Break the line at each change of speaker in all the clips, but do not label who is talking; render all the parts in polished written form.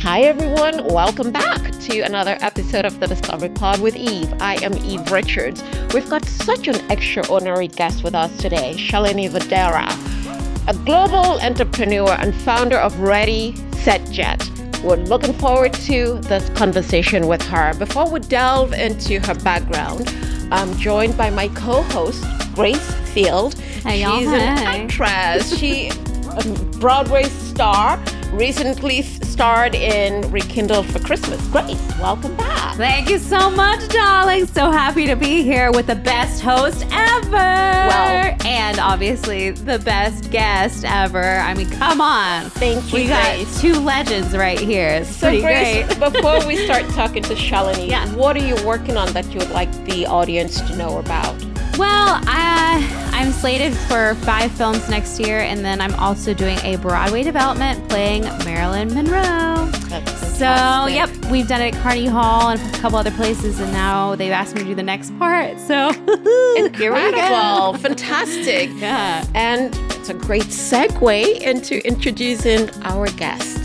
Hi, everyone. Welcome back to another episode of the Discovery Pod with Eve. I am Eve Richards. We've got such an extraordinary guest with us today, Shalini Vadhera, a global entrepreneur and founder of Ready, Set, Jet. We're looking forward to this conversation with her. Before we delve into her background, I'm joined by my co-host, Grace Field.
Hey, y'all.
She's an actress. She's a Broadway star. Recently starred in Rekindle for Christmas. Grace, welcome back.
Thank you so much, darling. So happy to be here with the best host ever.
Well,
and obviously the best guest ever. I mean, come on.
Thank you,
We
Grace.
got two legends right here. It's
So
pretty
Grace,
great.
before we start talking to Shalini,
Yeah.
what are you working on that you would like the audience to know about?
Well, I'm slated for 5 films next year, and then I'm also doing a Broadway development playing Marilyn Monroe.
That's
So,
fantastic.
yep, we've done it at Carnegie Hall and a couple other places, and now they've asked me to do the next part. So, here we go.
Incredible. Fantastic.
Yeah.
And it's a great segue into introducing our guest.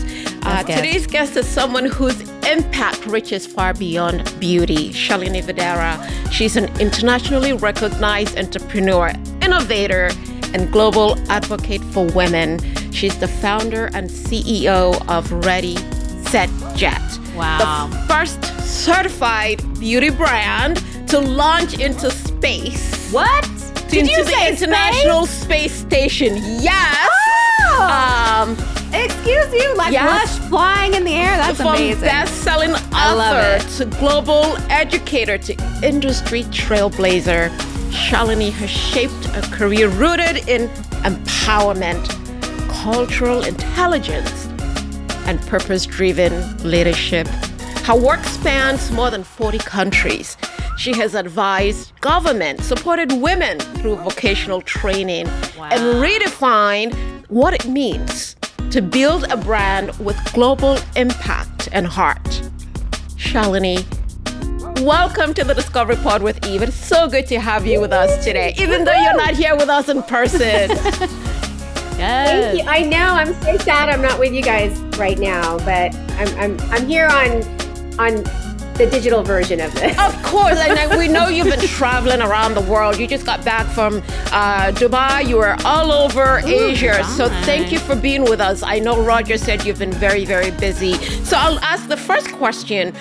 Guest.
Today's guest is someone whose impact reaches far beyond beauty. Shalini Vadhera. She's an internationally recognized entrepreneur, innovator, and global advocate for women. She's the founder and CEO of Ready, Set, Jet.
Wow.
The first certified beauty brand to launch into space.
What? Did you
the
say
International Space Station. Yes.
Oh! Excuse you? Like
Yes.
Lush flying in the air? That's
From
amazing.
best-selling
I love
author to global educator to industry trailblazer, Shalini has shaped a career rooted in empowerment, cultural intelligence, and purpose-driven leadership. Her work spans more than 40 countries. She has advised government, supported women through vocational training, and redefined what it means to build a brand with global impact and heart. Shalini, welcome to the Discovery Pod with Eve. It's so good to have you with us today, even though you're not here with us in person.
Yes.
Thank you. I know. I'm so sad I'm not with you guys right now, but I'm here on the digital version of this.
Of course, and we know you've been traveling around the world. You just got back from Dubai. You were all over Asia. So
Dubai.
thank you for being with us. I know Roger said you've been very, very busy. So I'll ask the first question.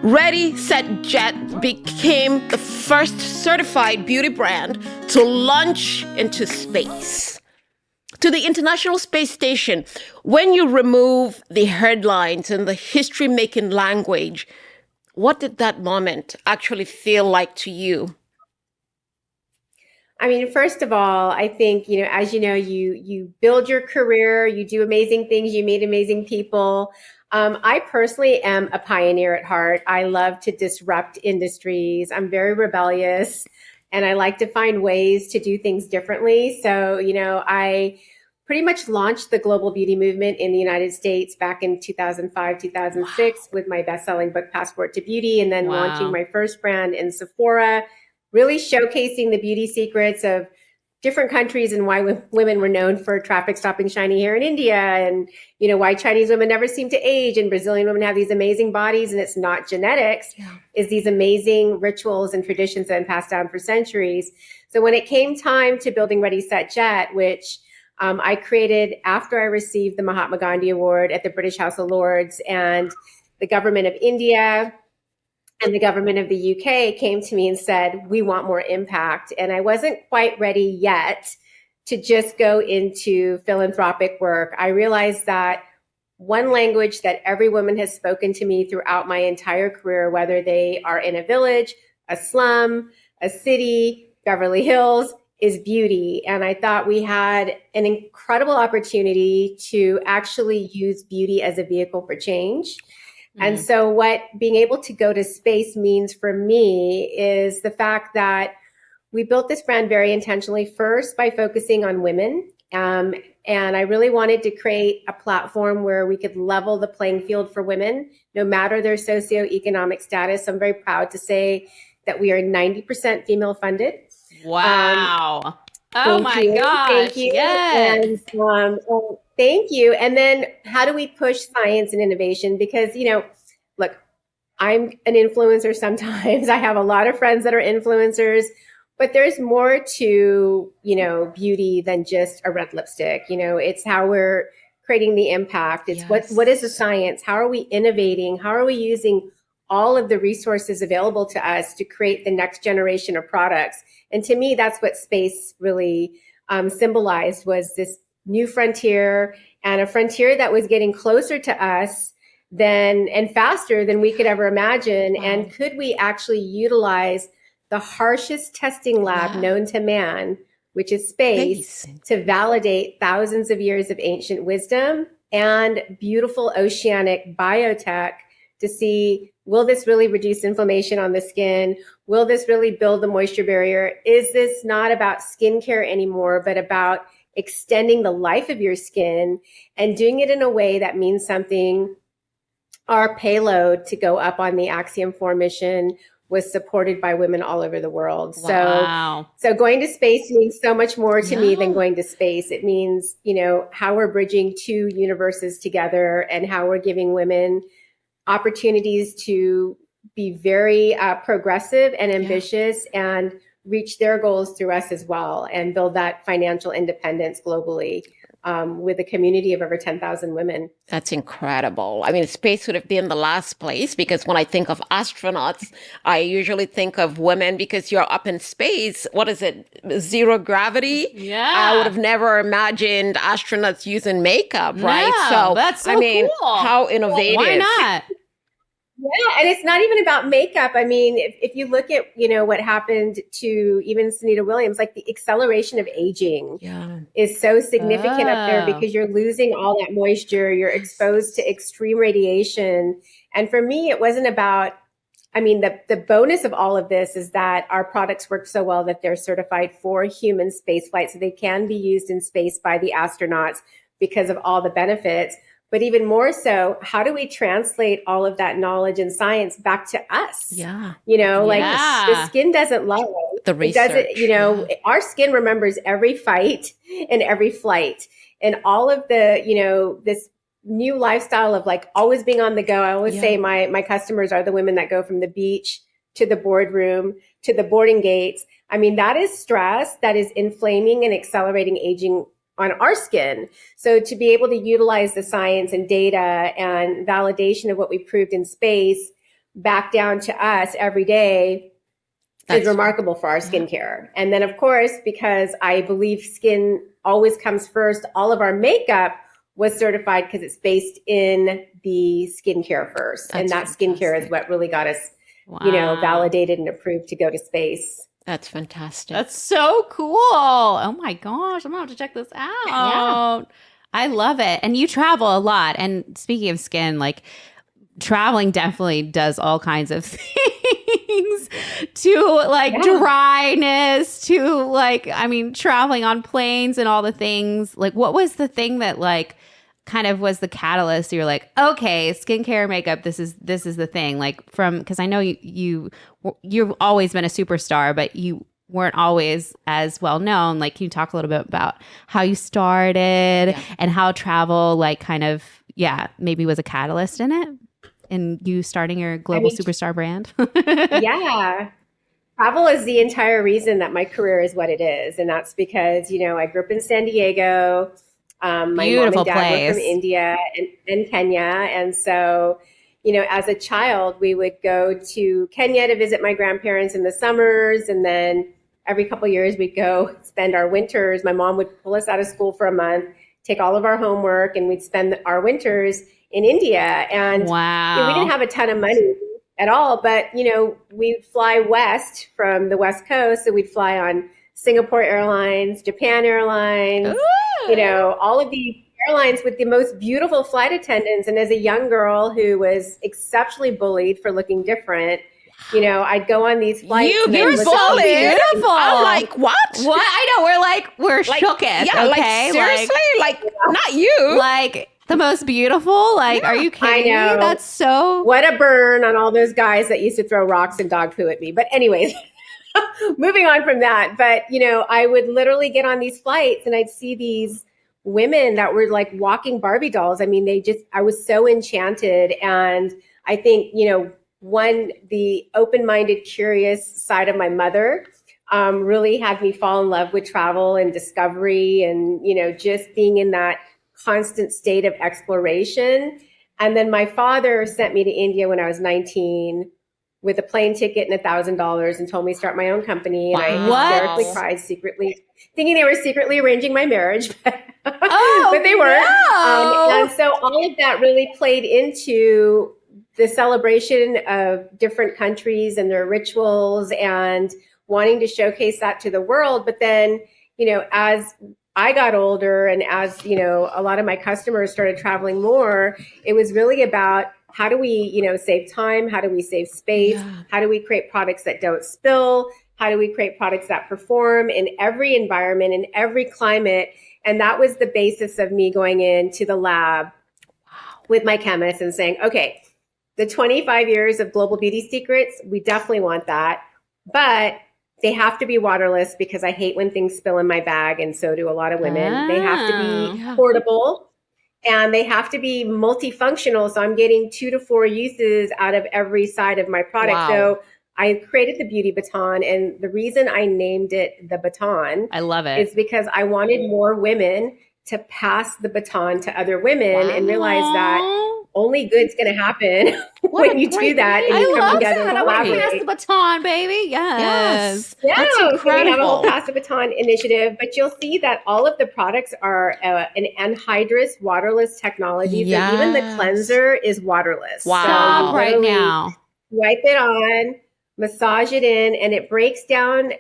Ready, Set, Jet became the first certified beauty brand to launch into space. To the International Space Station. When you remove the headlines and the history-making language, what did that moment actually feel like to you?
I mean, first of all, I think, as you know, you build your career, you do amazing things, you meet amazing people. I personally am a pioneer at heart. I love to disrupt industries. I'm very rebellious. And I like to find ways to do things differently. So, I pretty much launched the global beauty movement in the United States back in 2005, 2006 with my best-selling book, Passport to Beauty, and then launching my first brand in Sephora, really showcasing the beauty secrets of different countries and why women were known for traffic stopping shiny hair in India, and why Chinese women never seem to age and Brazilian women have these amazing bodies, and it's not genetics, is these amazing rituals and traditions that have been passed down for centuries. So when it came time to building Ready, Set, Jet, which I created after I received the Mahatma Gandhi Award at the British House of Lords, and the government of India and the government of the UK came to me and said, we want more impact. And I wasn't quite ready yet to just go into philanthropic work. I realized that one language that every woman has spoken to me throughout my entire career, whether they are in a village, a slum, a city, Beverly Hills, is beauty. And I thought we had an incredible opportunity to actually use beauty as a vehicle for change. And so what being able to go to space means for me is the fact that we built this brand very intentionally, first by focusing on women. And I really wanted to create a platform where we could level the playing field for women, no matter their socioeconomic status. I'm very proud to say that we are 90% female funded.
Wow.
Oh my gosh.
Thank you. Yes.
Thank you. And then how do we push science and innovation? Because, look, I'm an influencer sometimes. I have a lot of friends that are influencers, but there's more to, beauty than just a red lipstick. It's how we're creating the impact. It's what is the science? How are we innovating? How are we using all of the resources available to us to create the next generation of products? And to me, that's what space really symbolized, was this new frontier, and a frontier that was getting closer to us and faster than we could ever imagine. Wow. And could we actually utilize the harshest testing lab known to man, which is space, to validate thousands of years of ancient wisdom and beautiful oceanic biotech to see, will this really reduce inflammation on the skin? Will this really build the moisture barrier? Is this not about skincare anymore, but about extending the life of your skin and doing it in a way that means something? Our payload to go up on the Axiom 4 mission was supported by women all over the world. Wow. So going to space means so much more to me than going to space. It means, how we're bridging two universes together and how we're giving women opportunities to be very progressive and ambitious and reach their goals through us as well, and build that financial independence globally with a community of over 10,000 women.
That's incredible. I mean, space would have been the last place, because when I think of astronauts, I usually think of women, because you're up in space. What is it? Zero gravity?
Yeah.
I would have never imagined astronauts using makeup, right?
So that's so cool.
How innovative.
Why not?
Yeah, and it's not even about makeup. I mean, if you look at, what happened to even Sunita Williams, like the acceleration of aging is so significant up there, because you're losing all that moisture, you're exposed to extreme radiation. And for me, it wasn't about, the bonus of all of this is that our products work so well that they're certified for human space flight. So they can be used in space by the astronauts because of all the benefits. But even more so, how do we translate all of that knowledge and science back to us? Yeah. The skin doesn't lie.
The research.
It doesn't, our skin remembers every fight and every flight, and all of the, this new lifestyle of like always being on the go. I always say my customers are the women that go from the beach to the boardroom to the boarding gates. That is stress that is inflaming and accelerating aging on our skin. So to be able to utilize the science and data and validation of what we proved in space back down to us every day is remarkable for our skincare. And then, of course, because I believe skin always comes first, all of our makeup was certified because it's based in the skincare first. And that skincare is what really got us, validated and approved to go to space.
That's fantastic.
That's so cool. Oh my gosh. I'm going to have to check this out. Yeah. I love it. And you travel a lot. And speaking of skin, like traveling definitely does all kinds of things to dryness, to traveling on planes and all the things. Like, what was the thing that kind of was the catalyst? You're like, okay, skincare, makeup, this is the thing. Because I know you've always been a superstar, but you weren't always as well known. Can you talk a little bit about how you started and how travel maybe was a catalyst in it, and you starting your global superstar brand?
Yeah. Travel is the entire reason that my career is what it is. And that's because, I grew up in San Diego. My
Beautiful
mom and dad were from India and Kenya. And so, as a child, we would go to Kenya to visit my grandparents in the summers. And then every couple of years, we'd go spend our winters. My mom would pull us out of school for a month, take all of our homework, and we'd spend our winters in India. And we didn't have a ton of money at all, but, we'd fly west from the West Coast. So we'd fly on Singapore Airlines, Japan Airlines, all of these airlines with the most beautiful flight attendants. And as a young girl who was exceptionally bullied for looking different, I'd go on these flights.
You're so beautiful. I'm like, what?
What? I know. We're shooketh.
Yeah,
okay?
Seriously? Not you.
The most beautiful? Are you kidding
I know.
me? That's so...
What a burn on all those guys that used to throw rocks and dog poo at me. But anyways... Moving on from that, but I would literally get on these flights and I'd see these women that were like walking Barbie dolls. I mean, I was so enchanted. And I think, the open-minded, curious side of my mother really had me fall in love with travel and discovery and, just being in that constant state of exploration. And then my father sent me to India when I was 19 with a plane ticket and $1,000 and told me to start my own company. And I hysterically cried secretly, thinking they were secretly arranging my marriage, but they weren't.
No.
And so all of that really played into the celebration of different countries and their rituals and wanting to showcase that to the world. But then, as I got older and as, a lot of my customers started traveling more, it was really about how do we, save time? How do we save space? Yeah. How do we create products that don't spill? How do we create products that perform in every environment, in every climate? And that was the basis of me going into the lab with my chemist and saying, okay, the 25 years of global beauty secrets, we definitely want that. But they have to be waterless because I hate when things spill in my bag, and so do a lot of women. They have to be portable and they have to be multifunctional. So I'm getting 2 to 4 uses out of every side of my product. Wow. So I created the beauty baton, and the reason I named it the baton,
I love it,
is because I wanted more women to pass the baton to other women and realize that only good's going to happen when you do that and you come together and collaborate.
Pass the baton, baby. Yes.
Yeah.
That's incredible.
So we have a whole Pass the Baton initiative, but you'll see that all of the products are an anhydrous, waterless technology.
Yes.
So even the cleanser is waterless.
Wow.
So
stop right now.
Wipe it on, massage it in, and it breaks down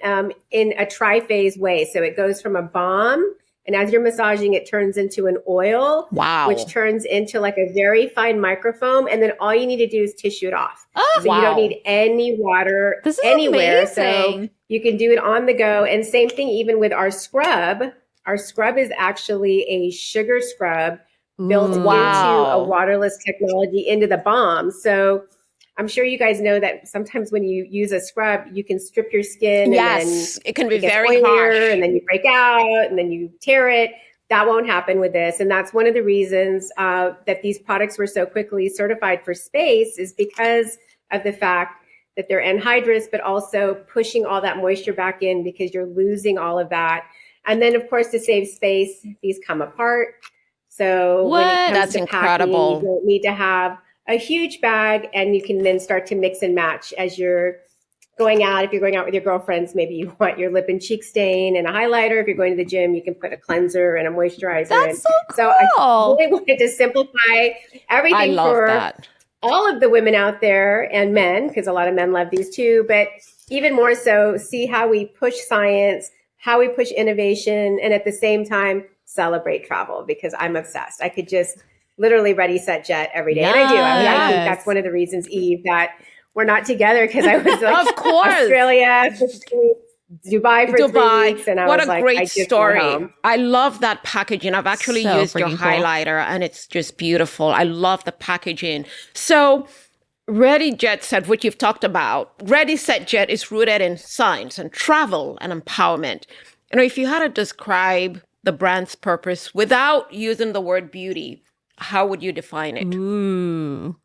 in a tri-phase way. So it goes from a balm, and as you're massaging, it turns into an oil, which turns into like a very fine microfoam. And then all you need to do is tissue it off. So you don't need any water anywhere.
Amazing.
So you can do it on the go. And same thing even with our scrub. Our scrub is actually a sugar scrub built into a waterless technology into the balm. So I'm sure you guys know that sometimes when you use a scrub, you can strip your skin.
Yes,
and then
it can be
it gets
very
oilier,
harsh.
and then you break out, and then you tear it. That won't happen with this. And that's one of the reasons that these products were so quickly certified for space, is because of the fact that they're anhydrous, but also pushing all that moisture back in because you're losing all of that. And then, of course, to save space, these come apart. So when it comes to
incredible.
Packing, you don't need to have a huge bag, and you can then start to mix and match as you're going out. If you're going out with your girlfriends, maybe you want your lip and cheek stain and a highlighter. If you're going to the gym, you can put a cleanser and a moisturizer.
That's so cool.
So I really wanted to simplify everything for all of the women out there and men, because a lot of men love these too, but even more so, see how we push science, how we push innovation, and at the same time, celebrate travel, because I'm obsessed. I could just literally ready, set, jet every day. And I do. I mean, I think that's one of the reasons, Eve, that we're not together, because I was like,
of course,
Australia, Dubai for 3 weeks. And I
what
was
a
like,
great
I just
story.
went home.
I love that packaging. I've actually used your highlighter, and it's just beautiful. I love the packaging. So Ready Jet Set, what you've talked about, Ready Set Jet is rooted in science and travel and empowerment. If you had to describe the brand's purpose without using the word beauty, how would you define it?
Ooh.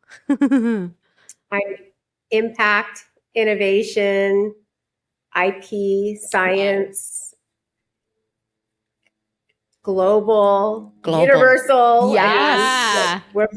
Impact, innovation, IP, science, global, universal.
Yes.
We're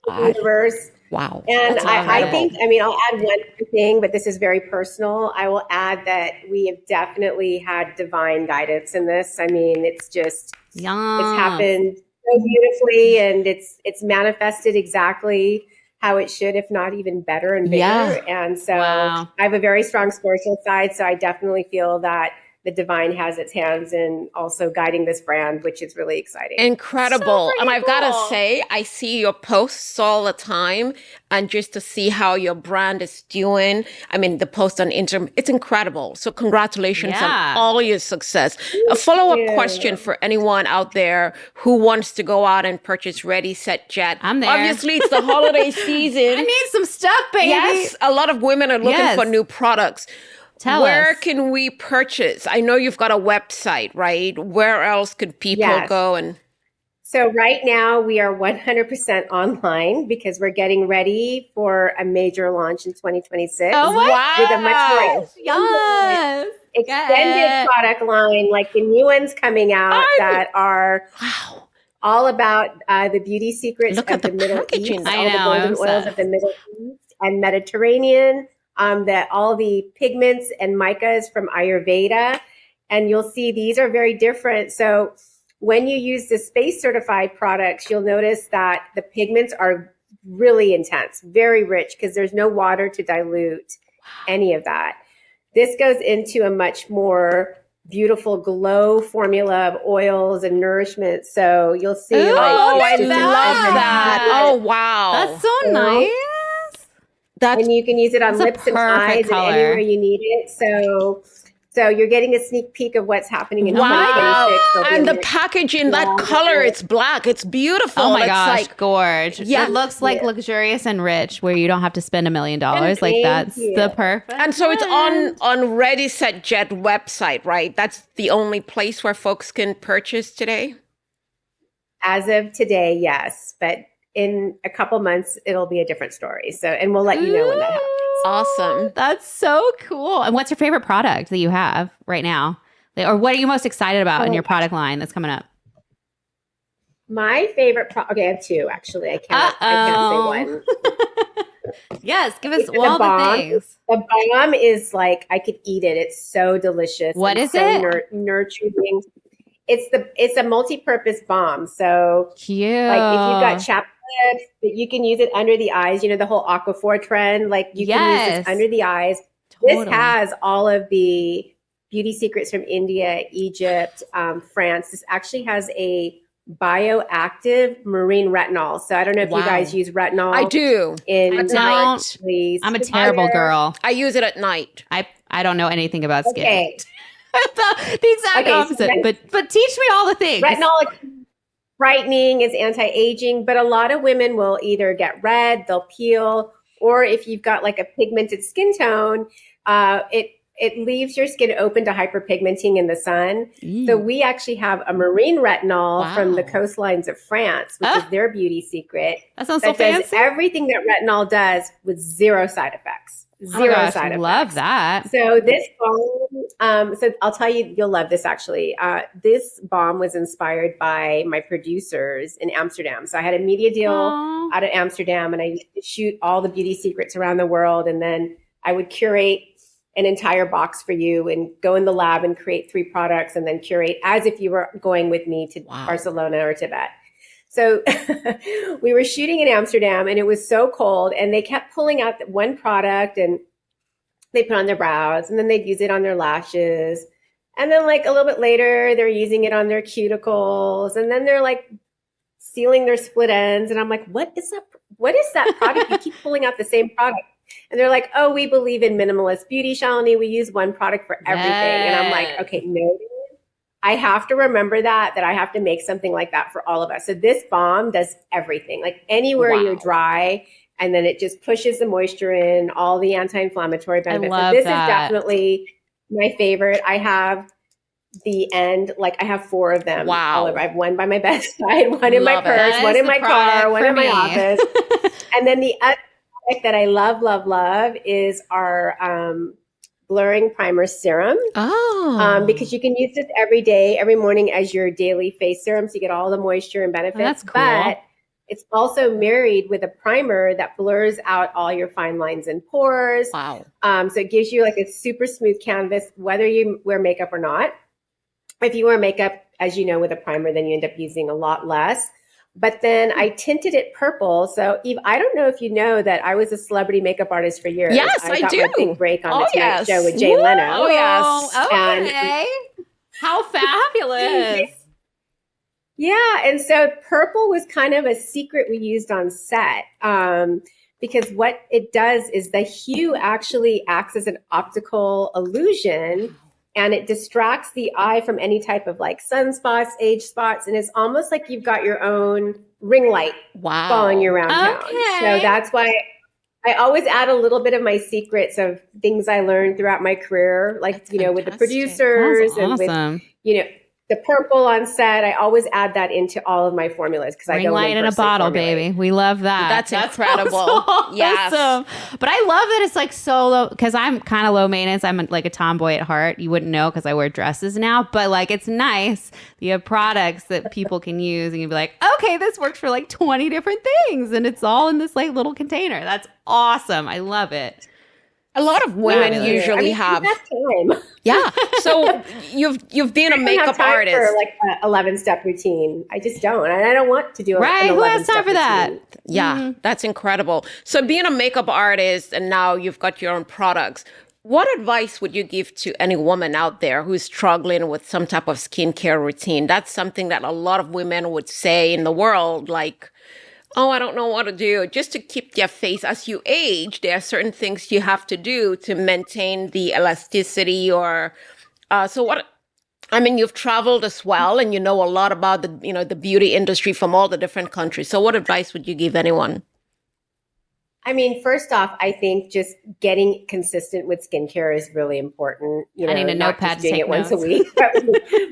the universe.
Wow.
And I think, I'll add one thing, but this is very personal. I will add that we have definitely had divine guidance in this. It's just, it's happened so beautifully, and it's manifested exactly how it should, if not even better and bigger. Yeah. And so I have a very strong spiritual side. So I definitely feel that the divine has its hands in also guiding this brand, which is really exciting.
Incredible. And I've got to say, I see your posts all the time, and just to see how your brand is doing. The post on Instagram, it's incredible. So congratulations on all your success. A follow-up question for anyone out there who wants to go out and purchase Ready, Set, Jet.
I'm there.
Obviously, it's the holiday season.
I need some stuff, baby.
Yes, a lot of women are looking for new products. Where can we purchase? I know you've got a website, right? Where else could people go and
So right now we are 100% online because we're getting ready for a major launch in 2026
Oh my
with a much more
gosh. Yes.
extended product line, like the new ones coming out that are
Wow.
all about the beauty secrets
Look
of
at the
the Middle
packaging.
East,
I
all the
know, I'm
golden oils of the
obsessed.
Middle East and Mediterranean, that all the pigments and micas from Ayurveda. And you'll see these are very different. So when you use the space certified products, you'll notice that the pigments are really intense, very rich, because there's no water to dilute any of that. This goes into a much more beautiful glow formula of oils and nourishment. So you'll see
Ooh,
like
Oh, I
look at
love that.
that.
Oh, wow.
That's so
So-
nice.
That's
and you can use it on
That's a
lips and
perfect
eyes
color.
and anywhere you need it. So you're getting a sneak peek of what's happening in
wow.
2026. There'll be
And
a
the packaging, that color, it's black. It's beautiful.
Oh my
It's
gosh,
like,
gorge.
Yeah.
It looks like luxurious and rich where you don't have to spend $1 million. Like
Thank
that's
you.
the perfect.
and so it's
blend.
on Ready Set Jet website, right? That's the only place where folks can purchase today.
As of today, yes. But in a couple months, it'll be a different story. So, and we'll let you know when that happens.
Awesome.
That's so cool. And what's your favorite product that you have right now? Or what are you most excited about in your product line that's coming up?
My favorite okay, I have two actually. I can't say one.
Yes, give us
The
all the
bomb.
things.
The bomb is like I could eat it. It's so delicious.
What
and
is
so
it?
Nurturing. It's a multi-purpose balm. So
Cute.
like if you've got chapped lips, but you can use it under the eyes. You know the whole Aquaphor trend. Like you can use
Yes.
this under the eyes.
Totally.
This has all of the beauty secrets from India, Egypt, France. This actually has a bioactive marine retinol. So I don't know if you
Wow.
guys use retinol.
I do.
In
I don't.
please.
I'm a terrible girl.
I use it at night.
I don't know anything about skin.
Okay.
the exact
Okay, so
opposite. But teach me all the things.
Retinol brightening is anti-aging, but a lot of women will either get red, they'll peel, or if you've got like a pigmented skin tone, it leaves your skin open to hyperpigmenting in the sun. So we actually have a marine retinol from the
Wow.
coastlines of France, which is their beauty secret.
That sounds so
That does
fancy.
everything that retinol does with zero side effects.
Oh my
Zero
gosh,
side effects.
love that.
So this balm, so I'll tell you, you'll love this actually. This balm was inspired by my producers in Amsterdam. So I had a media deal
Aw.
out of Amsterdam, and I used to shoot all the beauty secrets around the world, and then I would curate an entire box for you and go in the lab and create 3 products and then curate as if you were going with me to
Wow.
Barcelona or Tibet. So we were shooting in Amsterdam and it was so cold, and they kept pulling out that one product and they put on their brows, and then they'd use it on their lashes. And then like a little bit later, they're using it on their cuticles, and then they're like sealing their split ends. And I'm like, what is that product? You keep pulling out the same product. And they're like, oh, we believe in minimalist beauty, Shalini. We use one product for everything. And I'm like, okay, no. I have to remember that I have to make something like that for all of us. So this balm does everything. Like anywhere
Wow.
you're dry, and then it just pushes the moisture in, all the anti-inflammatory benefits.
love
So this
that.
is definitely my favorite. I have the end, like I have 4 of them.
Wow.
All over. I have one by my bedside, one in my
Love it.
purse,
That
one
is
in
the
my
product
car, one
for
in my
me.
office. And then the other product that I love is our blurring primer serum.
Oh.
Because you can use this every day, every morning as your daily face serum, so you get all the moisture and benefits.
That's cool.
But it's also married with a primer that blurs out all your fine lines and pores.
Wow.
So it gives you like a super smooth canvas, whether you wear makeup or not. If you wear makeup, as you know, with a primer, then you end up using a lot less. But then I tinted it purple. So Eve, I don't know if you know that I was a celebrity makeup artist for years.
Yes, I
got
do.
my big break on
Oh,
the Tonight
yes.
Show with Jay Leno.
Oh, yes.
And-
Okay. How fabulous.
Yeah, and so purple was kind of a secret we used on set, because what it does is the hue actually acts as an optical illusion, and it distracts the eye from any type of like sunspots, age spots, and it's almost like you've got your own ring light
Wow.
following you around town.
Okay.
So that's why I always add a little bit of my secrets of things I learned throughout my career, like,
That's
you know, with the
fantastic.
producers
That's
and with,
awesome.
you know, the purple on set. I always add that into all of my formulas because I
Ring
don't
light in a bottle, baby. We love that.
That's incredible.
Awesome.
Yes.
But I love that it's like so low because I'm kind of low maintenance. I'm like a tomboy at heart. You wouldn't know because I wear dresses now, but like it's nice. You have products that people can use and you'd be like, okay, this works for like 20 different things. And it's all in this like little container. That's awesome. I love it.
A lot of women
Fabulous.
usually have.
time.
Yeah. So you've been a makeup artist.
For like an 11-step routine. I just don't. And I don't want to do
Right.
an
Who has
11-step
time for that?
routine.
Yeah, that's incredible. So being a makeup artist and now you've got your own products, what advice would you give to any woman out there who's struggling with some type of skincare routine? That's something that a lot of women would say in the world, like, oh, I don't know what to do. Just to keep their face as you age, there are certain things you have to do to maintain the elasticity or you've traveled as well and you know a lot about the beauty industry from all the different countries. So what advice would you give anyone?
I mean, first off, I think just getting consistent with skincare is really important.
I need a
not
notepad
just
to
doing
take
it once a
notes.
week, but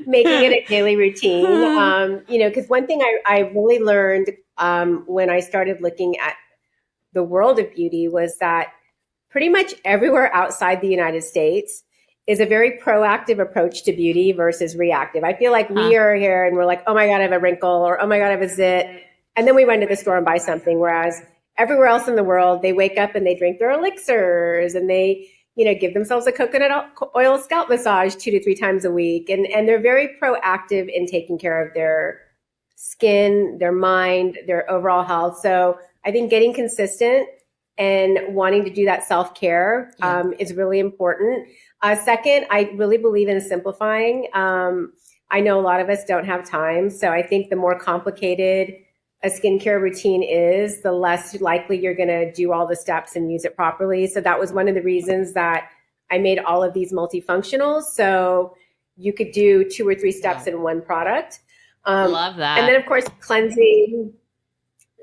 making it a daily routine. Because one thing I really learned when I started looking at the world of beauty was that pretty much everywhere outside the United States is a very proactive approach to beauty versus reactive. I feel like we are here and we're like, oh my God, I have a wrinkle, or oh my God, I have a zit. And then we run to the store and buy something. Whereas everywhere else in the world, they wake up and they drink their elixirs and they, give themselves a coconut oil scalp massage 2 to 3 times a week. And they're very proactive in taking care of their skin, their mind, their overall health. So I think getting consistent and wanting to do that self-care is really important. Second, I really believe in simplifying. I know a lot of us don't have time. So I think the more complicated a skincare routine is, the less likely you're going to do all the steps and use it properly. So that was one of the reasons that I made all of these multifunctionals. So you could do 2 or 3 steps in one product.
Love that.
And then of course, cleansing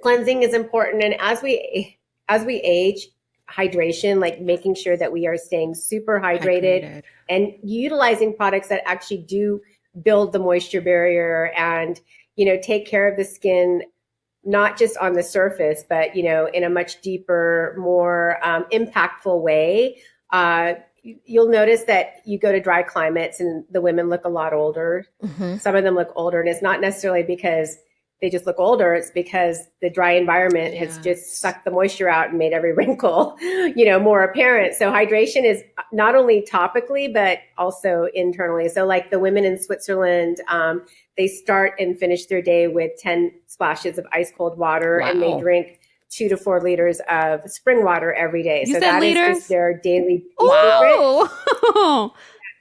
is important. And as we age, hydration, like making sure that we are staying super hydrated and utilizing products that actually do build the moisture barrier and, take care of the skin, not just on the surface, but, in a much deeper, more impactful way. You'll notice that you go to dry climates and the women look a lot older. Mm-hmm. Some of them look older, and it's not necessarily because they just look older. It's because the dry environment has just sucked the moisture out and made every wrinkle, more apparent. So hydration is not only topically, but also internally. So like the women in Switzerland, they start and finish their day with 10 splashes of ice cold water. Wow. And they drink 2 to 4 liters of spring water every day.
You
so
said
that
liters?
is just their daily.
Wow.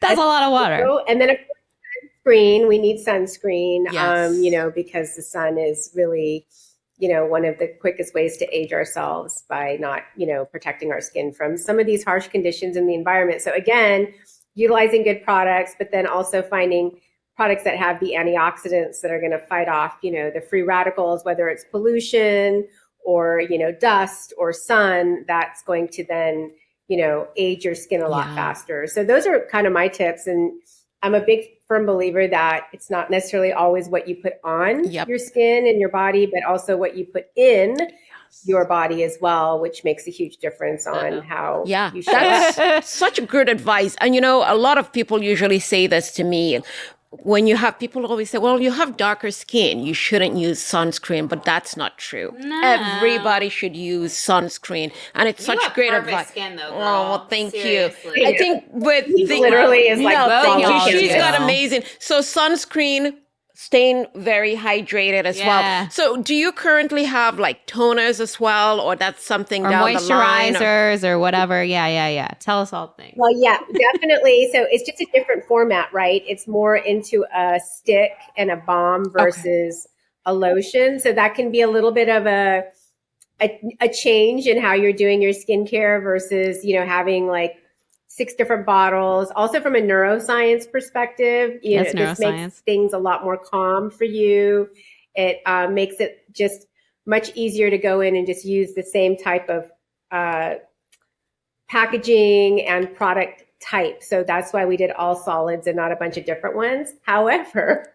That's a lot of water.
And then of course, sunscreen. We need sunscreen,
yes.
Because the sun is really, one of the quickest ways to age ourselves by not, protecting our skin from some of these harsh conditions in the environment. So again, utilizing good products, but then also finding products that have the antioxidants that are going to fight off, the free radicals, whether it's pollution or, dust or sun, that's going to then, age your skin a lot faster. So those are kind of my tips. And I'm a big firm believer that it's not necessarily always what you put on your skin and your body, but also what you put in your body as well, which makes a huge difference on how you show up.
That's such good advice. And, a lot of people usually say this to me. When you have people always say, well, you have darker skin, you shouldn't use sunscreen, but that's not true. No. Everybody should use sunscreen. And it's such great advice.
Skin, though, girl.
Oh, well, thank
Seriously.
you. I think with
literally is like,
thank you.
you.
She's got amazing. So sunscreen, staying very hydrated as well. So do you currently have like toners as well, or that's something
or
down the line?
Moisturizers or whatever. Yeah. Tell us all things.
Well, yeah, definitely. So it's just a different format, right? It's more into a stick and a balm versus a lotion. So that can be a little bit of a change in how you're doing your skincare versus, having like 6 different bottles. Also from a neuroscience perspective, this makes things a lot more calm for you. It makes it just much easier to go in and just use the same type of packaging and product type. So that's why we did all solids and not a bunch of different ones. However,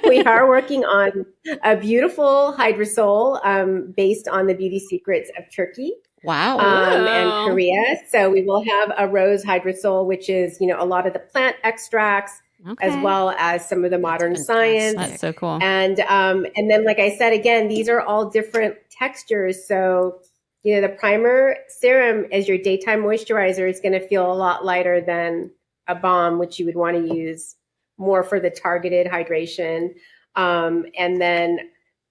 we are working on a beautiful hydrosol based on the beauty secrets of Turkey.
Wow.
And Korea. So we will have a rose hydrosol, which is, a lot of the plant extracts, as well as some of the modern science.
That's so cool.
And then, like I said, again, these are all different textures. So, the primer serum as your daytime moisturizer is going to feel a lot lighter than a balm, which you would want to use more for the targeted hydration. And then,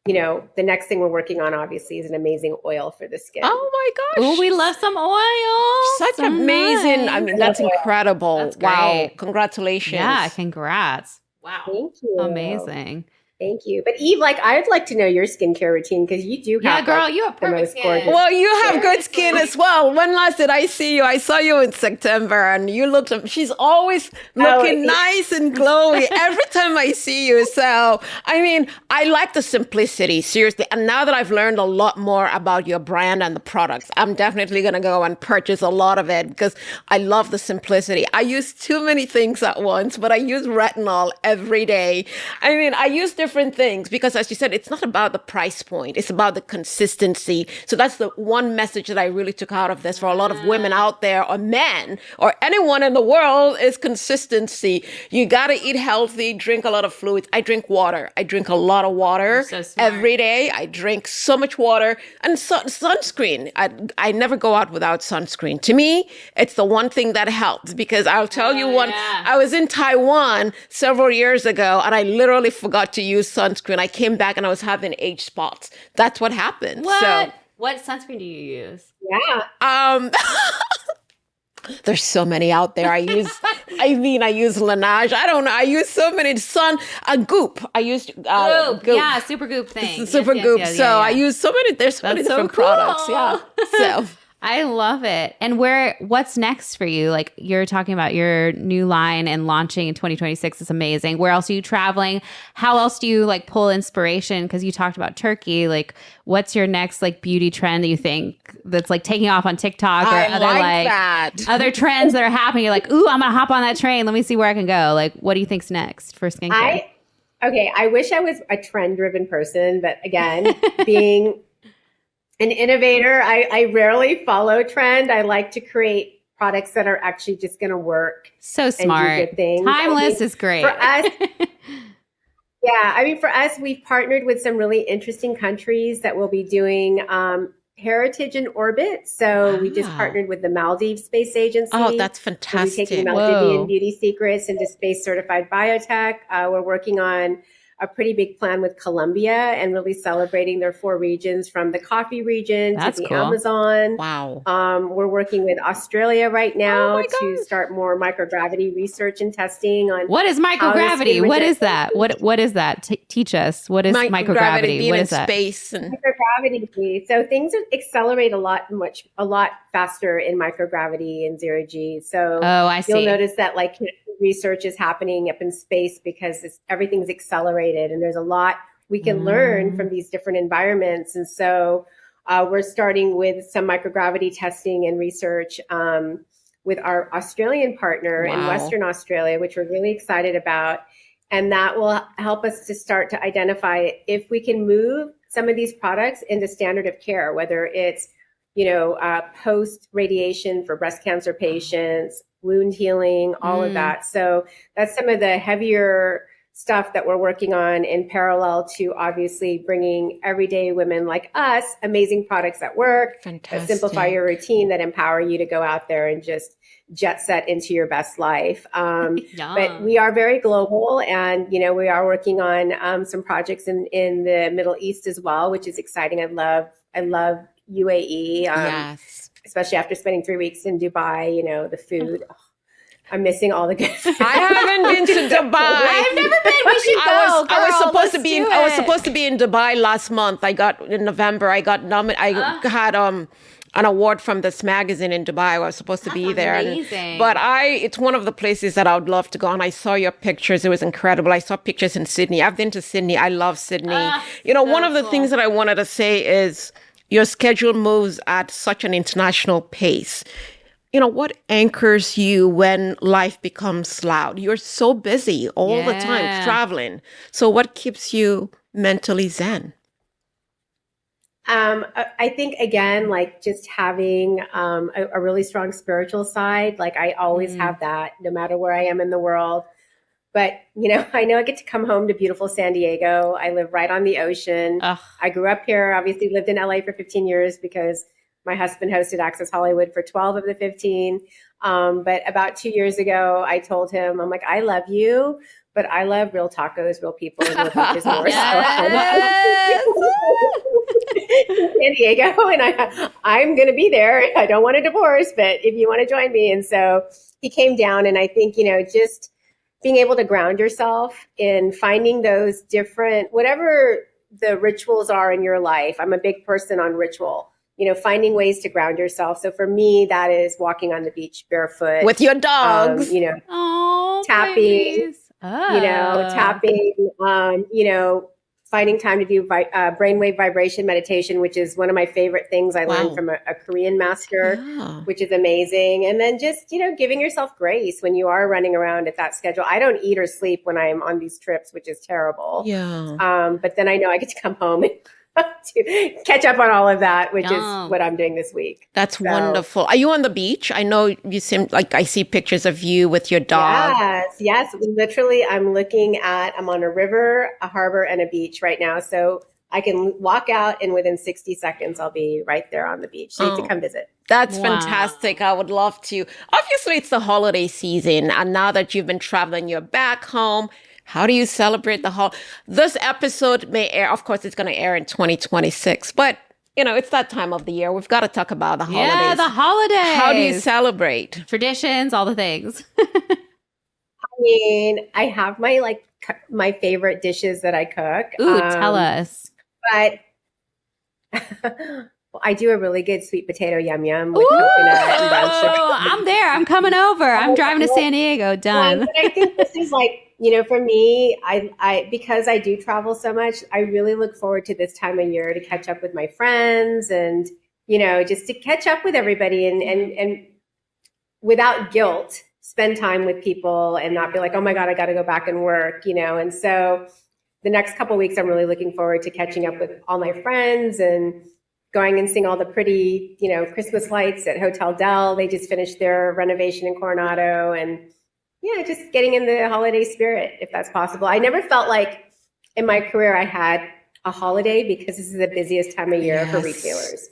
the next thing we're working on, obviously, is an amazing oil for the skin.
Oh my gosh.
Oh, we love some oil.
Such
So
amazing.
nice.
I mean, that's incredible.
That's
wow.
great.
Congratulations.
Yeah, congrats. Wow.
Thank you.
Amazing.
Thank you. But Eve, I'd like to know your skincare routine because you do have
girl, you have
the
perfect
most
skin.
gorgeous.
Well, you have good skin as well. When last did I see you? I saw you in September and you looked, she's always looking nice and glowy every time I see you. So, I mean, I like the simplicity, seriously. And now that I've learned a lot more about your brand and the products, I'm definitely going to go and purchase a lot of it because I love the simplicity. I use too many things at once, but I use retinol every day. I mean, I use different things because, as you said, it's not about the price point. It's about the consistency. So that's the one message that I really took out of this for a lot of women out there or men or anyone in the world is consistency. You got to eat healthy, drink a lot of fluids. I drink water. I drink a lot of water every day. I drink so much water and sunscreen. I never go out without sunscreen. To me, it's the one thing that helps because I'll tell you one, I was in Taiwan several years ago and I literally forgot to use sunscreen. I came back and I was having age spots. That's what happened.
What?
So,
what sunscreen do you use?
Yeah.
There's so many out there. I use Laneige. I don't know. I use so many Goop. I use
Goop.
Goop.
Yeah, super Goop thing.
Super Goop. I use so many. There's so many different products. Yeah. So
I love it. And what's next for you? Like you're talking about your new line and launching in 2026 is amazing. Where else are you traveling? How else do you pull inspiration? Because you talked about Turkey. Like what's your next beauty trend that you think that's taking off on TikTok or other trends that are happening? You're like, ooh, I'm gonna hop on that train. Let me see where I can go. What do you think's next for skincare?
I wish I was a trend-driven person, but again, being an innovator, I rarely follow trend. I like to create products that are actually just going to work.
So smart.
And do good things.
Timeless is great.
For us, for us, we've partnered with some really interesting countries that will be doing heritage in orbit. So we just partnered with the Maldives Space Agency.
Oh, that's fantastic.
We're taking Maldivian beauty secrets into space certified biotech. We're working on a pretty big plan with Colombia and really celebrating their 4 regions from the coffee region to the Amazon.
Wow.
We're working with Australia right now to start more microgravity research and testing on
what is microgravity? What is that? What is that? Teach us. What is microgravity? What is that?
Space and
microgravity. So things accelerate a lot faster in microgravity and 0G. So
I see.
You'll notice that research is happening up in space because everything's accelerated and there's a lot we can learn from these different environments. And so we're starting with some microgravity testing and research with our Australian partner in Western Australia, which we're really excited about. And that will help us to start to identify if we can move some of these products into standard of care, whether it's post radiation for breast cancer patients, wound healing, all of that. So that's some of the heavier stuff that we're working on in parallel to obviously bringing everyday women like us amazing products that work, that simplify your routine, that empower you to go out there and just jet set into your best life. But we are very global and, we are working on some projects in the Middle East as well, which is exciting. I love UAE. Especially after spending 3 weeks in Dubai, the food. Oh, I'm missing all the good food.
I haven't been to Dubai.
I've never been. We should go.
I was supposed to be in Dubai last month. In November. I got had an award from this magazine in Dubai. I was supposed to be there.
Amazing.
But it's one of the places that I would love to go. And I saw your pictures. It was incredible. I saw pictures in Sydney. I've been to Sydney. I love Sydney. One of the things that I wanted to say is your schedule moves at such an international pace. what anchors you when life becomes loud? You're so busy all the time traveling. So what keeps you mentally zen?
I think again, like just having a really strong spiritual side. Like I always have that, no matter where I am in the world. But I know I get to come home to beautiful San Diego. I live right on the ocean.
Ugh.
I grew up here. Obviously, lived in LA for 15 years because my husband hosted Access Hollywood for 12 of the 15. But about 2 years ago, I told him, I'm like, I love you, but I love real tacos, real people, and real beaches more.
Yes.
San Diego, and I'm going to be there. I don't want a divorce, but if you want to join me. And so he came down, and I think, just being able to ground yourself in finding those different, whatever the rituals are in your life. I'm a big person on ritual, finding ways to ground yourself. So for me, that is walking on the beach barefoot.
With your dogs.
Tapping, finding time to do brainwave vibration meditation, which is one of my favorite things I learned from a Korean master, which is amazing. And then just, giving yourself grace when you are running around at that schedule. I don't eat or sleep when I'm on these trips, which is terrible.
Yeah.
But then I know I get to come home and to catch up on all of that, which is what I'm doing this week.
That's wonderful. Are you on the beach? I know you seem like I see pictures of you with your dog.
Yes. Literally, I'm on a river, a harbor, and a beach right now. So I can walk out and within 60 seconds, I'll be right there on the beach. So you have to come visit.
That's fantastic. I would love to. Obviously, it's the holiday season. And now that you've been traveling, you're back home. How do you celebrate this episode may air, of course, it's going to air in 2026, but it's that time of the year. We've got to talk about the holidays.
Yeah, the holidays.
How do you celebrate?
Traditions, all the things.
I have my favorite dishes that I cook.
Ooh, tell us.
But I do a really good sweet potato yum yum with coconut and brown sugar.
I'm there. I'm coming over. I'm driving to San Diego. Done.
But I think this is for me, I because I do travel so much, I really look forward to this time of year to catch up with my friends and, just to catch up with everybody and without guilt, spend time with people and not be like, oh my God, I got to go back and work, And so the next couple of weeks, I'm really looking forward to catching up with all my friends and going and seeing all the pretty, Christmas lights at Hotel Del. They just finished their renovation in Coronado and just getting in the holiday spirit, if that's possible. I never felt like in my career I had a holiday because this is the busiest time of year for retailers.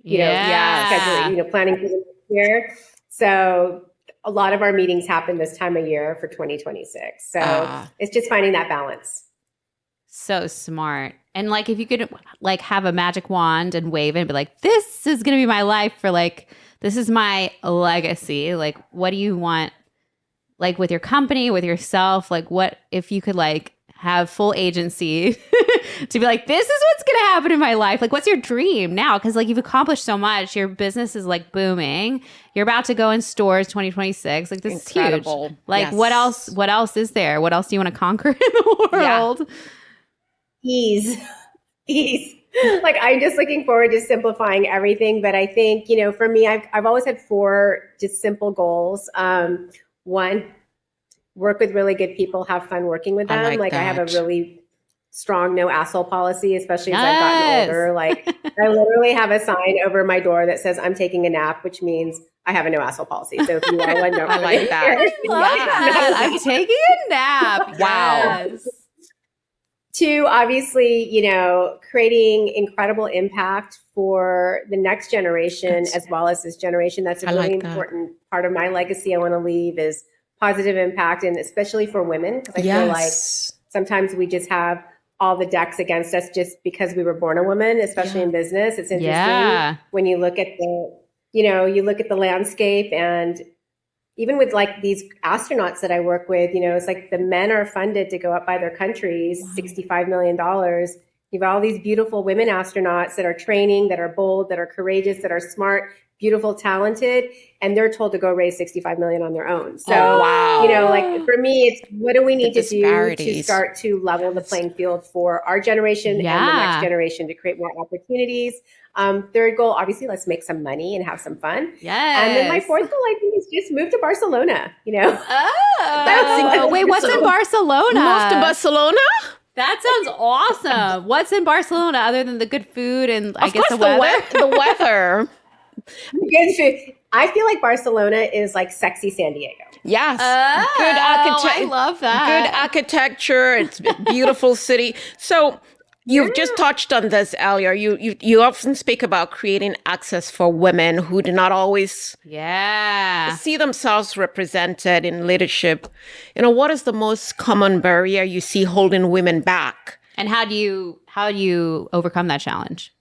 Scheduling, planning for the next year. So a lot of our meetings happen this time of year for 2026. So it's just finding that balance.
So smart. And if you could have a magic wand and wave it and be like, this is going to be my life for this is my legacy. What do you want? With your company, with yourself, what if you could have full agency to be this is what's going to happen in my life? What's your dream now? Because you've accomplished so much. Your business is booming. You're about to go in stores 2026. This
Incredible.
Is huge. What else is there? What else do you want to conquer in the world?
Ease. I'm just looking forward to simplifying everything. But I think, for me, I've always had 4 just simple goals. 1, work with really good people, have fun working with them. I have a really strong no asshole policy, especially as I've gotten older. I literally have a sign over my door that says I'm taking a nap, which means I have a no asshole policy. So if you want one, don't.
I like that.
I love that. I'm taking a nap.
Wow.
Yes.
2, obviously, creating incredible impact for the next generation as well as this generation. That's a really important part of my legacy I want to leave is positive impact, and especially for women, because I feel like sometimes we just have all the decks against us just because we were born a woman, especially in business. It's interesting when you look at the landscape, and even with these astronauts that I work with, it's the men are funded to go up by their countries, $65 million. You've got all these beautiful women astronauts that are training, that are bold, that are courageous, that are smart, beautiful, talented, and they're told to go raise $65 million on their own. So, for me, it's what do we need to do to start to level the playing field for our generation and the next generation to create more opportunities. Third goal, obviously, let's make some money and have some fun.
Yes.
And then my fourth goal, I think, is just move to Barcelona,
Oh, wait, what's in Barcelona?
Move to Barcelona?
That sounds awesome. What's in Barcelona other than the good food and I
Of
guess
course,
the weather?
the weather.
Good food. I feel like Barcelona is like sexy San Diego.
Yes.
Good I love that.
Good architecture. It's a beautiful city. So you've just touched on this earlier. You often speak about creating access for women who do not always see themselves represented in leadership. What is the most common barrier you see holding women back?
And how do you overcome that challenge?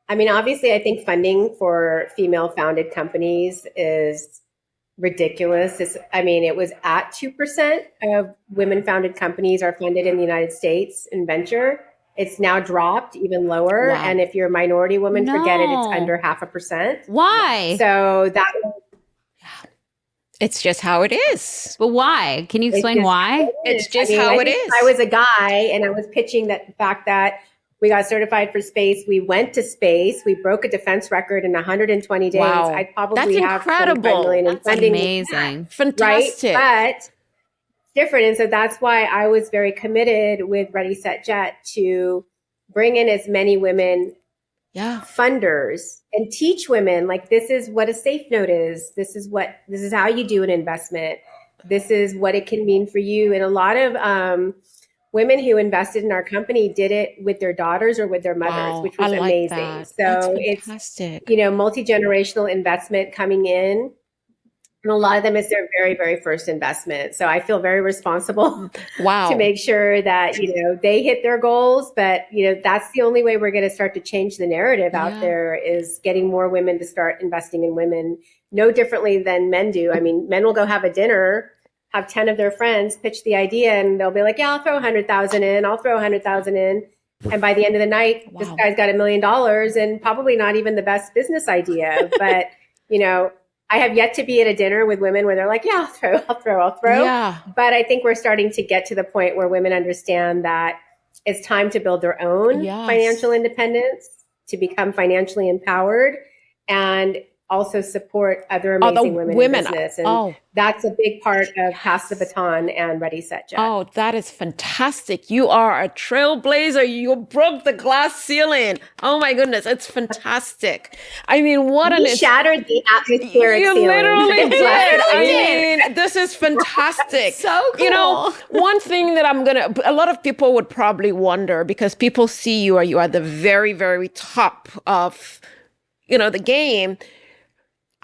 I mean, obviously, I think funding for female-founded companies is ridiculous. It was at 2% of women-founded companies are funded in the United States in venture. It's now dropped even lower.
Wow.
And if you're a minority woman, forget it. It's under 0.5%.
Why?
So that
It's just how it is.
But why? Can you explain why?
It's just how it is.
I was a guy and I was pitching the fact that we got certified for space. We went to space. We broke a defense record in 120 days.
Wow.
I'd probably
That's
have
incredible.
25 million in
That's
funding.
amazing.
Fantastic.
Right? But it's different. And so that's why I was very committed with Ready, Set, Jet to bring in as many women funders and teach women, like, this is what a safe note is. This is how you do an investment. This is what it can mean for you. And a lot of women who invested in our company did it with their daughters or with their mothers, which was amazing.
That.
So
it's fantastic.
Multi-generational investment coming in. And a lot of them is their very, very first investment. So I feel very responsible to make sure that, they hit their goals. But, that's the only way we're going to start to change the narrative out there, is getting more women to start investing in women, no differently than men do. I mean, men will go have a dinner, have 10 of their friends pitch the idea, and they'll be like, yeah, I'll throw 100,000 in. I'll throw 100,000 in. And by the end of the night, this guy's got $1 million and probably not even the best business idea. But, I have yet to be at a dinner with women where they're like, yeah, I'll throw.
Yeah.
But I think we're starting to get to the point where women understand that it's time to build their own financial independence, to become financially empowered, and also support other amazing women in business. And that's a big part of Pass the Baton and Ready, Set, Jet.
Oh, that is fantastic. You are a trailblazer. You broke the glass ceiling. Oh my goodness. It's fantastic. I mean,
You shattered the atmospheric
You
ceiling.
literally did. I mean, this is fantastic.
So cool.
One thing that a lot of people would probably wonder, because people see you are the very, very top of, the game.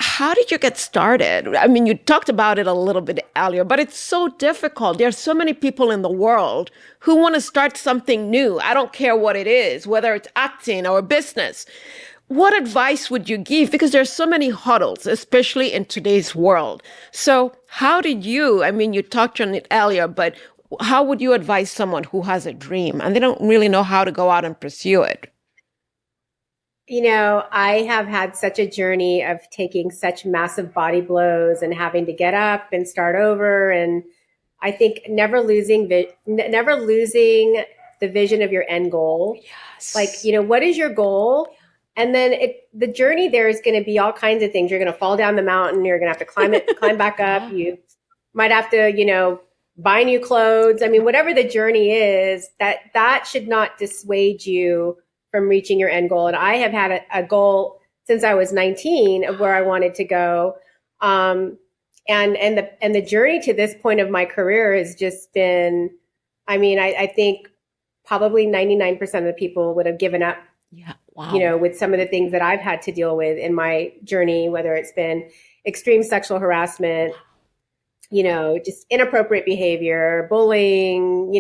How did you get started? I mean, you talked about it a little bit earlier, but it's so difficult. There are so many people in the world who want to start something new. I don't care what it is, whether it's acting or business. What advice would you give? Because there's so many hurdles, especially in today's world. So how did you touched on it earlier, but how would you advise someone who has a dream and they don't really know how to go out and pursue it?
I have had such a journey of taking such massive body blows and having to get up and start over. And I think never losing the vision of your end goal.
Yes.
Like, what is your goal? And then the journey there is going to be all kinds of things. You're going to fall down the mountain. You're going to have to climb back up. You might have to, buy new clothes. I mean, whatever the journey is, that should not dissuade you from reaching your end goal. And I have had a goal since I was 19 of where I wanted to go. And the journey to this point of my career has just been, I think probably 99% of the people would have given up, with some of the things that I've had to deal with in my journey, whether it's been extreme sexual harassment, just inappropriate behavior, bullying,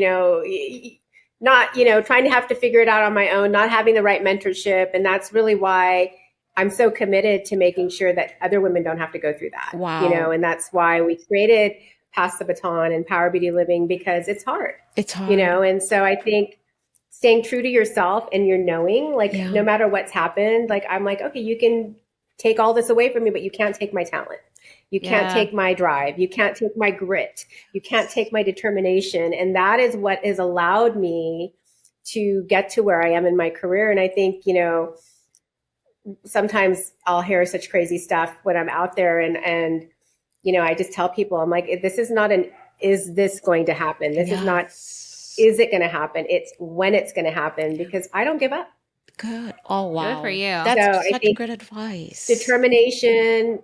not, trying to have to figure it out on my own, not having the right mentorship. And that's really why I'm so committed to making sure that other women don't have to go through that.
Wow.
And that's why we created Pass the Baton and Power Beauty Living, because it's hard.
It's hard.
And so I think staying true to yourself and your knowing, no matter what's happened, I'm like, okay, you can take all this away from me, but you can't take my talent. You can't take my drive. You can't take my grit. You can't take my determination. And that is what has allowed me to get to where I am in my career. And I think, sometimes I'll hear such crazy stuff when I'm out there and I just tell people, I'm like, this is not is this going to happen? This is not, is it going to happen? It's when it's going to happen, because I don't give up.
Good. Oh, wow.
Good for you.
That's such good advice.
Determination,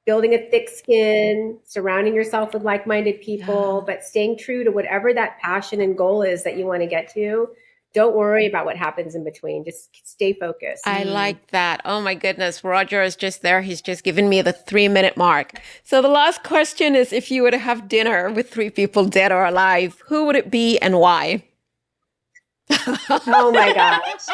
building a thick skin, surrounding yourself with like-minded people, but staying true to whatever that passion and goal is that you want to get to. Don't worry about what happens in between. Just stay focused.
I like that. Oh my goodness. Roger is just there. He's just given me the 3-minute mark. So the last question is, if you were to have dinner with 3 people, dead or alive, who would it be and why?
Oh my gosh.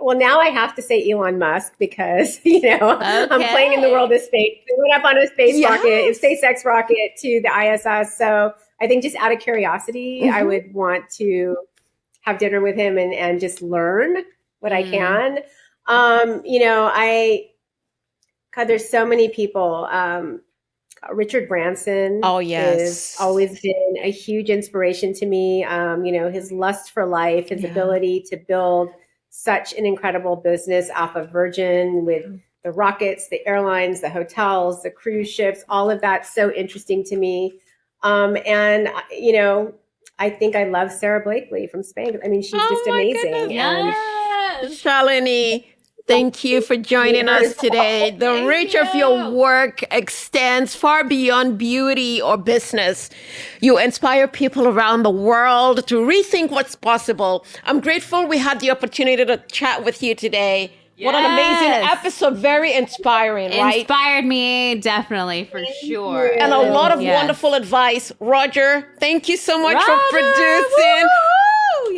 Well, now I have to say Elon Musk because, I'm playing in the world of space. We went up on a space rocket, SpaceX rocket to the ISS. So I think just out of curiosity, I would want to have dinner with him and just learn what I can. There's so many people. Richard Branson has always been a huge inspiration to me. His lust for life, his ability to build such an incredible business off of Virgin with the rockets, the airlines, the hotels, the cruise ships, all of that's so interesting to me. I think I love Sarah Blakely from Spain. I mean, she's just amazing.
Shalini, thank you for joining us today. The reach of your work extends far beyond beauty or business. You inspire people around the world to rethink what's possible. I'm grateful we had the opportunity to chat with you today. What an amazing episode. Very inspiring, right?
Inspired me, definitely, for sure.
And a lot of wonderful advice. Roger, thank you so much for producing.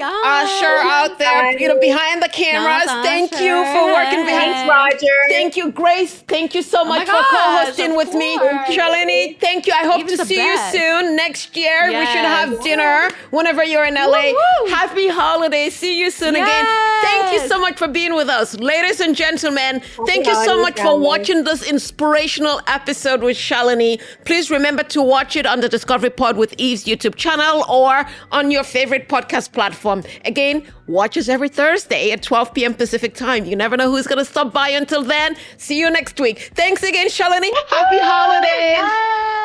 Usher out there, behind the cameras. Thank you for working behind.
Thanks, Roger.
Thank you, Grace. Thank you so much for co-hosting with me. Shalini, thank you. I hope to see you soon. Next year, we should have dinner whenever you're in LA. Happy holidays. See you soon again. Thank you so much for being with us. Ladies and gentlemen, thank you so much for watching this inspirational episode with Shalini. Please remember to watch it on the Discovery Pod with Eve's YouTube channel or on your favorite podcast platform. Again, watch us every Thursday at 12 p.m. Pacific time. You never know who's going to stop by until then. See you next week. Thanks again, Shalini. Happy holidays.